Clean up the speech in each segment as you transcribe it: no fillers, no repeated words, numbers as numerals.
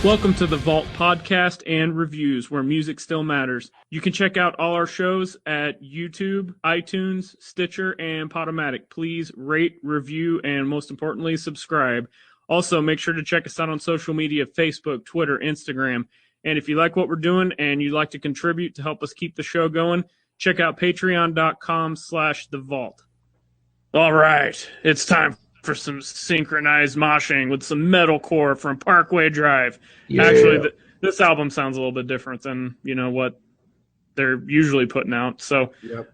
Welcome to the Vault Podcast and Reviews, where music still matters. You can check out all our shows at YouTube, iTunes, Stitcher, and Podomatic. Please rate, review, and most importantly, subscribe. Also, make sure to check us out on social media, Facebook, Twitter, Instagram. And if you like what we're doing and you'd like to contribute to help us keep the show going, check out patreon.com/thevault. All right, it's time for some synchronized moshing with some metalcore from Parkway Drive. Yeah. Actually, this album sounds a little bit different than what they're usually putting out. So,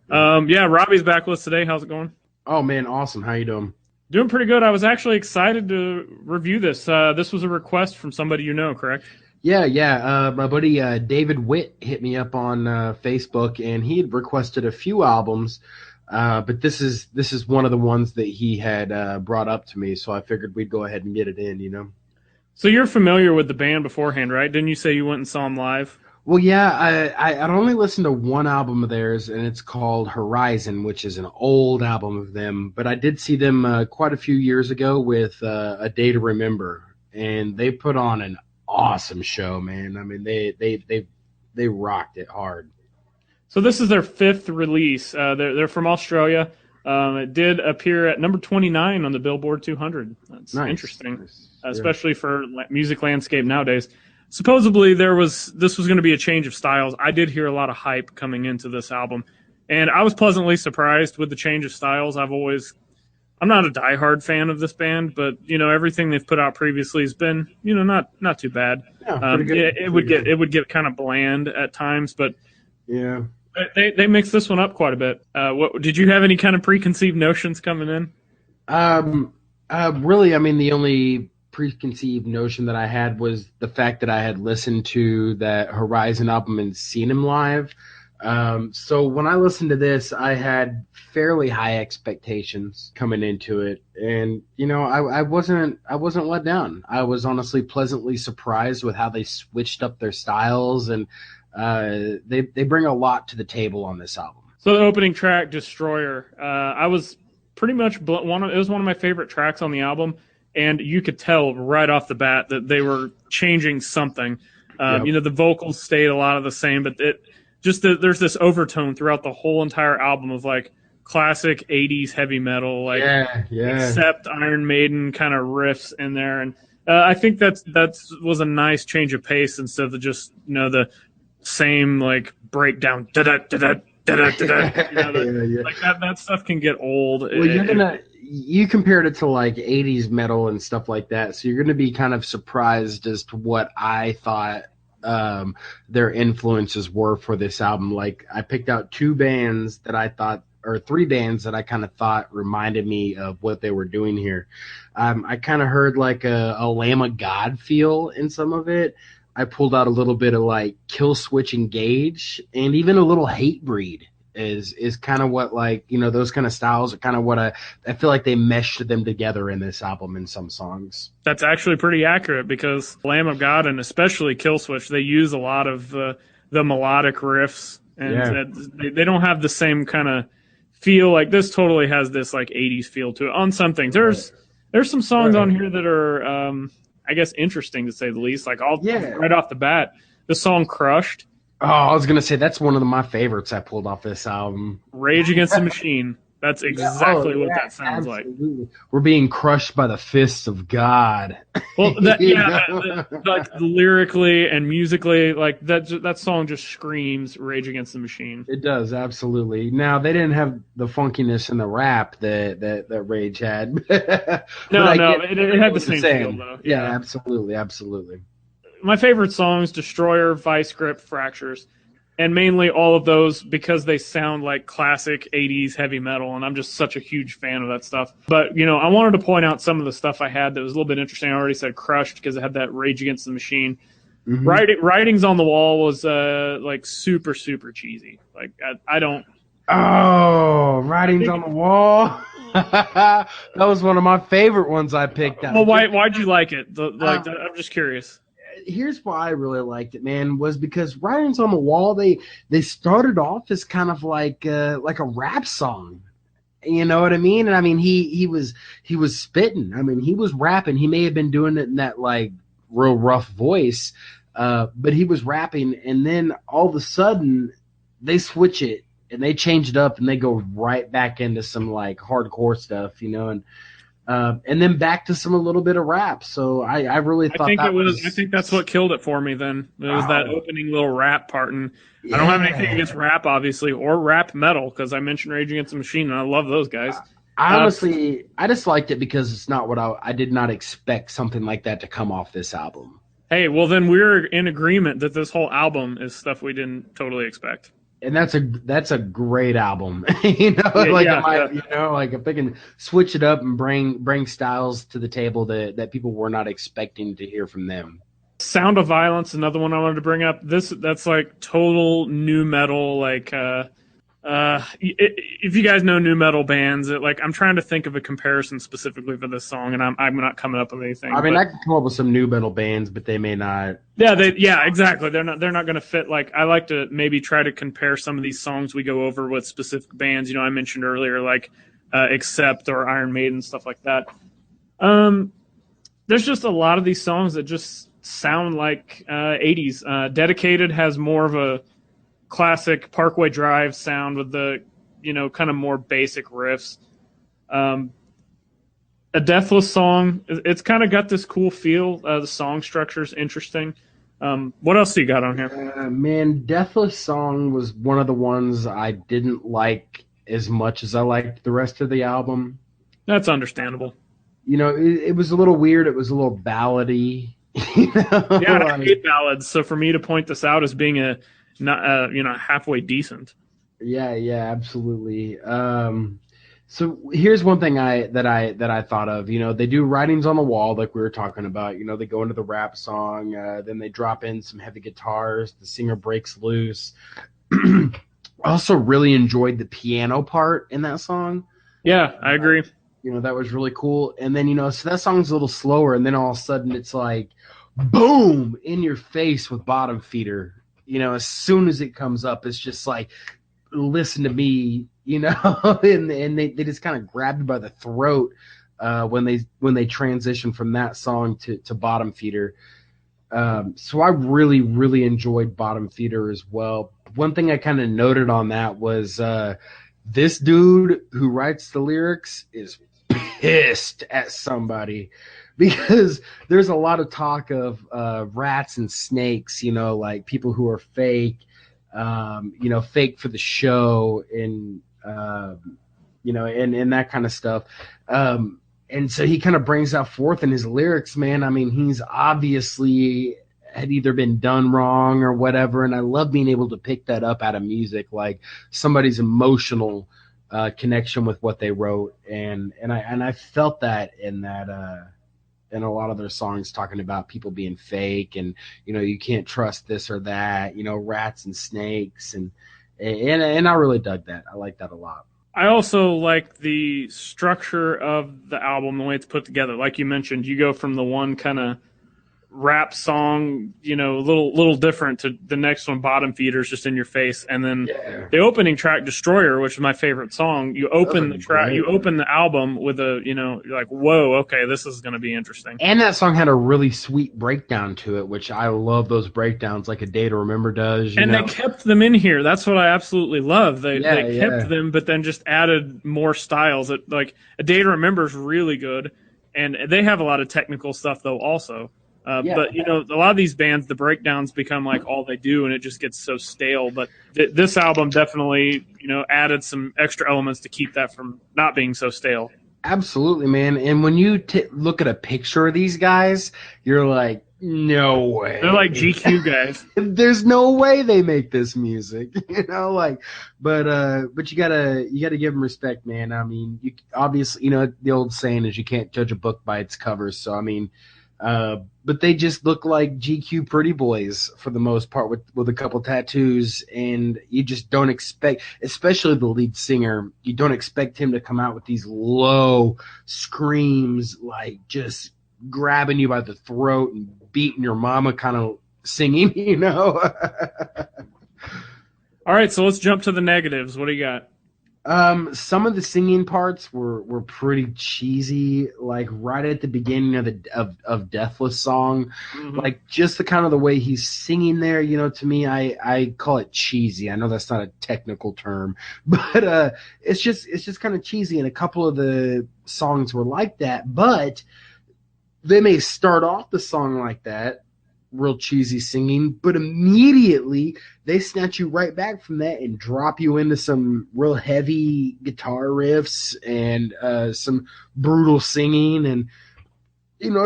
Robbie's back with us today. How's it going? Oh man, awesome. How you doing? Doing pretty good. I was actually excited to review this. This was a request from somebody you know, correct? Yeah. My buddy David Witt hit me up on Facebook, and he had requested a few albums. But this is one of the ones that he had brought up to me, so I figured we'd go ahead and get it in, So you're familiar with the band beforehand, right? Didn't you say you went and saw them live? Well, yeah, I'd only listened to one album of theirs, and it's called Horizon, which is an old album of them. But I did see them quite a few years ago with A Day to Remember, and they put on an awesome show, man. I mean, they rocked it hard. So this is their fifth release. They're from Australia. It did appear at number 29 on the Billboard 200. That's nice. Interesting, nice. Especially for music landscape nowadays. Supposedly this was going to be a change of styles. I did hear a lot of hype coming into this album, and I was pleasantly surprised with the change of styles. I'm not a diehard fan of this band, but everything they've put out previously has been not too bad. Yeah, it would get kind of bland at times, but yeah. They mixed this one up quite a bit. What did you have any kind of preconceived notions coming in? Really, I mean, the only preconceived notion that I had was the fact that I had listened to that Horizon album and seen him live. So when I listened to this, I had fairly high expectations coming into it, and I wasn't let down. I was honestly pleasantly surprised with how they switched up their styles, and they bring a lot to the table on this album. So the opening track, Destroyer, I was pretty much it was one of my favorite tracks on the album, and you could tell right off the bat that they were changing something. Yep. The vocals stayed a lot of the same, but there's this overtone throughout the whole entire album of like classic 80s heavy metal, except Iron Maiden kind of riffs in there, and I think that was a nice change of pace instead of just the same like breakdown like that stuff can get old. Well, you compared it to like 80s metal and stuff like that, so you're gonna be kind of surprised as to what I thought their influences were for this album. Like I picked out three bands that I kind of thought reminded me of what they were doing here. I kind of heard like a Lamb of God feel in some of it. I pulled out a little bit of like Kill Switch Engage, and even a little Hatebreed is kind of what those kind of styles are kind of what I feel like they meshed them together in this album in some songs. That's actually pretty accurate, because Lamb of God and especially Kill Switch, they use a lot of the melodic riffs, and they don't have the same kind of feel. Like this totally has this like 80s feel to it on some things. There's some songs on here that are I guess interesting to say the least. Like right off the bat, the song Crushed. Oh, I was going to say that's one of my favorites I pulled off this album. Rage Against the Machine. That's exactly what that sounds absolutely. Like. We're being crushed by the fists of God. Well, like lyrically and musically, like that song just screams Rage Against the Machine. It does, absolutely. Now, they didn't have the funkiness in the rap that Rage had. It had the same feel, though. Yeah, absolutely. My favorite songs, Destroyer, Vice Grip, Fractures. And mainly all of those because they sound like classic 80s heavy metal, and I'm just such a huge fan of that stuff. But, I wanted to point out some of the stuff I had that was a little bit interesting. I already said Crushed because it had that Rage Against the Machine. Mm-hmm. Writings on the Wall was like super, super cheesy. Like, I don't... Oh, Writings on the Wall? That was one of my favorite ones I picked out. Well, why'd you like it? I'm just curious. Here's why I really liked it, man, was because Writings on the Wall, they started off as kind of like a rap song. You know what I mean? And I mean, he was spitting. I mean, he was rapping. He may have been doing it in that like real rough voice, but he was rapping, and then all of a sudden they switch it and they change it up and they go right back into some like hardcore stuff, and then back to some a little bit of rap. So I really thought I think that's what killed it for me. Then it was that opening little rap part, and I don't have anything against rap, obviously, or rap metal, because I mentioned Rage Against the Machine, and I love those guys. Honestly, I just liked it because it's not what I did not expect something like that to come off this album. Hey, well then we're in agreement that this whole album is stuff we didn't totally expect. And that's a great album, like if they can switch it up and bring styles to the table that people were not expecting to hear from them. Sound of Violence, another one I wanted to bring up. That's like total new metal, like if you guys know new metal bands, I'm trying to think of a comparison specifically for this song, and I'm not coming up with anything. I mean, I can come up with some new metal bands, but they may not. Yeah, exactly. They're not going to fit. Like, I like to maybe try to compare some of these songs we go over with specific bands. I mentioned earlier, like Accept or Iron Maiden, stuff like that. There's just a lot of these songs that just sound like 80s. Dedicated has more of a classic Parkway Drive sound with the, kind of more basic riffs. A Deathless Song, it's kind of got this cool feel. The song structure is interesting. What else do you got on here? Man, Deathless Song was one of the ones I didn't like as much as I liked the rest of the album. That's understandable. It was a little weird. It was a little ballady. Yeah, I hate ballads. So for me to point this out as being a not halfway decent. Yeah, absolutely. So here's one thing that I thought of. They do Writings on the Wall, like we were talking about. They go into the rap song, then they drop in some heavy guitars. The singer breaks loose. I also really enjoyed the piano part in that song. Yeah, I agree. That was really cool. And then, so that song's a little slower, and then all of a sudden it's like, boom, in your face with Bottom Feeder. As soon as it comes up, it's just like, listen to me, and they just kind of grabbed you by the throat when they transition from that song to Bottom Feeder. So I really, really enjoyed Bottom Feeder as well. One thing I kind of noted on that was this dude who writes the lyrics is pissed at somebody, because there's a lot of talk of rats and snakes, like people who are fake, fake for the show, and and that kind of stuff. And so he kind of brings that forth in his lyrics, man. I mean, he's obviously had either been done wrong or whatever, and I love being able to pick that up out of music, like somebody's emotional connection with what they wrote, and I felt that in a lot of their songs, talking about people being fake, and you can't trust this or that, rats and snakes, and I really dug that. I like that a lot. I also like the structure of the album, the way it's put together. Like you mentioned, you go from the one kind of rap song, a little different, to the next one, Bottom Feeders, just in your face, and then the opening track, Destroyer, which is my favorite song. You open the track, you open the album with you're like, whoa, okay, this is going to be interesting. And that song had a really sweet breakdown to it, which I love those breakdowns, like A Day to Remember does. And they kept them in here. That's what I absolutely love. They kept them, but then just added more styles. Like A Day to Remember is really good, and they have a lot of technical stuff though also. But a lot of these bands, the breakdowns become like all they do, and it just gets so stale. But this album definitely, added some extra elements to keep that from not being so stale. Absolutely, man. And when you look at a picture of these guys, you're like, no way. They're like GQ guys. There's no way they make this music, but you gotta give them respect, man. I mean, you obviously, the old saying is you can't judge a book by its cover. So I mean. But they just look like GQ pretty boys for the most part, with a couple tattoos, and you just don't expect, especially the lead singer, you don't expect him to come out with these low screams, like just grabbing you by the throat and beating your mama kind of singing, All right, so let's jump to the negatives. What do you got? Some of the singing parts were pretty cheesy, like right at the beginning of of Deathless song, Hmm. like just the kind of the way he's singing there. To me, I call it cheesy. I know that's not a technical term, but it's just kind of cheesy. And a couple of the songs were like that, but they may start off the song like that, real cheesy singing, but immediately they snatch you right back from that and drop you into some real heavy guitar riffs and some brutal singing. And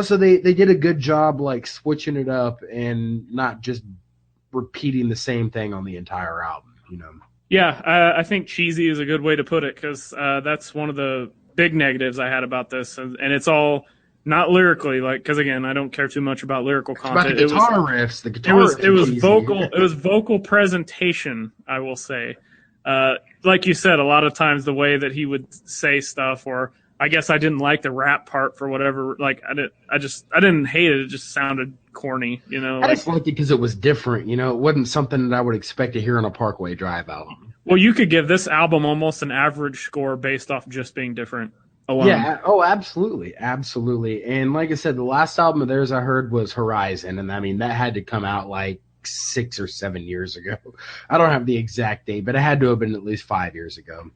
so they did a good job like switching it up and not just repeating the same thing on the entire album. Yeah, I think cheesy is a good way to put it because that's one of the big negatives I had about this, and it's all not lyrically, like because again, I don't care too much about lyrical It's about the content. guitar riffs. The It guitar was riffs it are was cheesy. vocal it was vocal presentation, I will say. Like you said, a lot of times the way that he would say stuff, or I guess I didn't like the rap part for whatever. Like I didn't hate it. It just sounded corny, I like. just liked it because it was different. It wasn't something that I would expect to hear on a Parkway Drive album. Well, you could give this album almost an average score based off just being different alone. Yeah. Oh, absolutely, absolutely. And like I said, the last album of theirs I heard was Horizon, and I mean that had to come out like 6 or 7 years ago. I don't have the exact date, but it had to have been at least 5 years ago.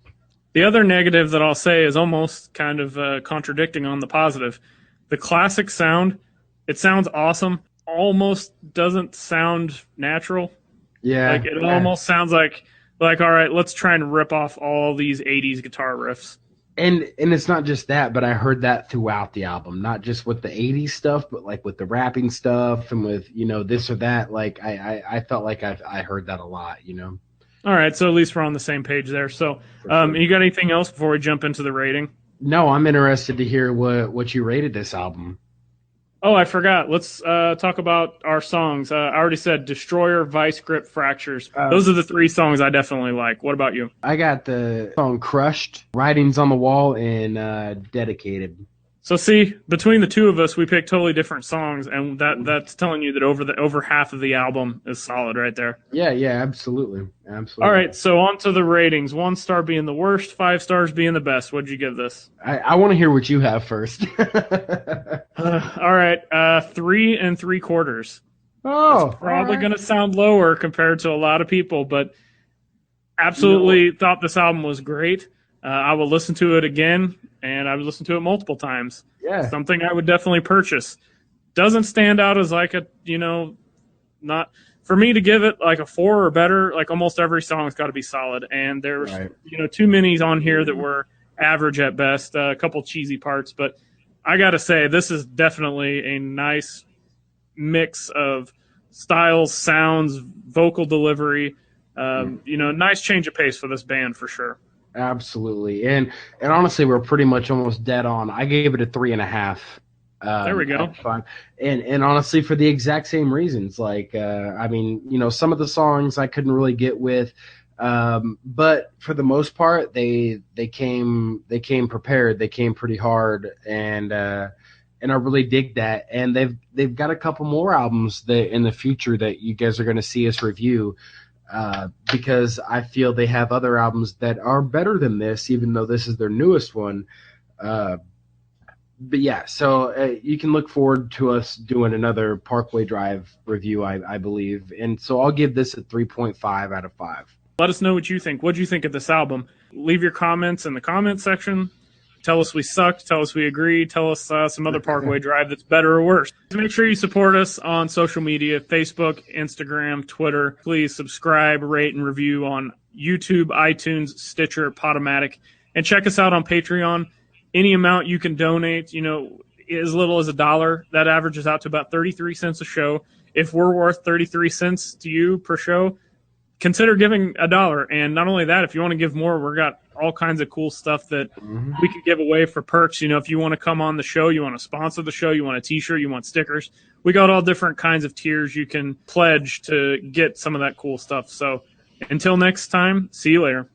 The other negative that I'll say is almost kind of contradicting on the positive. The classic sound, it sounds awesome, almost doesn't sound natural. Yeah, Like it yeah. almost sounds like all right, let's try and rip off all these 80s guitar riffs. And it's not just that, but I heard that throughout the album, not just with the '80s stuff, but like with the rapping stuff and with this or that. Like I felt like I heard that a lot. All right, so at least we're on the same page there. So, For sure. you got anything else before we jump into the rating? No, I'm interested to hear what you rated this album. Oh, I forgot. Let's talk about our songs. I already said Destroyer, Vice Grip, Fractures. Those are the three songs I definitely like. What about you? I got the song Crushed, Writings on the Wall, and Dedicated. So see, between the two of us, we picked totally different songs, and that's telling you that over half of the album is solid right there. Yeah, yeah, absolutely. Absolutely. All right, so on to the ratings. 1 star being the worst, 5 stars being the best. What'd you give this? I want to hear what you have first. All right, 3 3/4. Oh, Probably right. going to sound lower compared to a lot of people, but absolutely thought this album was great. I will listen to it again, and I would listen to it multiple times. Yeah. Something I would definitely purchase. Doesn't stand out as like a, not for me to give it like a 4 or better. Like almost every song's got to be solid, and there's Right. too many on here that were average at best. A couple cheesy parts, but I got to say this is definitely a nice mix of styles, sounds, vocal delivery. Nice change of pace for this band for sure. Absolutely. And honestly, we're pretty much almost dead on. I gave it a 3.5. There we go. Fun. And honestly, for the exact same reasons. Like, I mean, some of the songs I couldn't really get with, but for the most part, they came prepared. They came pretty hard, and I really dig that. And they've got a couple more albums that in the future that you guys are going to see us review. Because I feel they have other albums that are better than this, even though this is their newest one. But yeah, so you can look forward to us doing another Parkway Drive review, I believe. And so I'll give this a 3.5 out of 5. Let us know what you think. What do you think of this album? Leave your comments in the comment section. Tell us we sucked. Tell us we agree. Tell us some other Parkway Drive that's better or worse. Make sure you support us on social media, Facebook, Instagram, Twitter. Please subscribe, rate, and review on YouTube, iTunes, Stitcher, Podomatic. And check us out on Patreon. Any amount you can donate, as little as $1, that averages out to about 33 cents a show. If we're worth 33 cents to you per show, consider giving $1. And not only that, if you want to give more, we've got all kinds of cool stuff that we could give away for perks. If you want to come on the show, you want to sponsor the show, you want a t-shirt, you want stickers, we got all different kinds of tiers you can pledge to get some of that cool stuff. So until next time, see you later.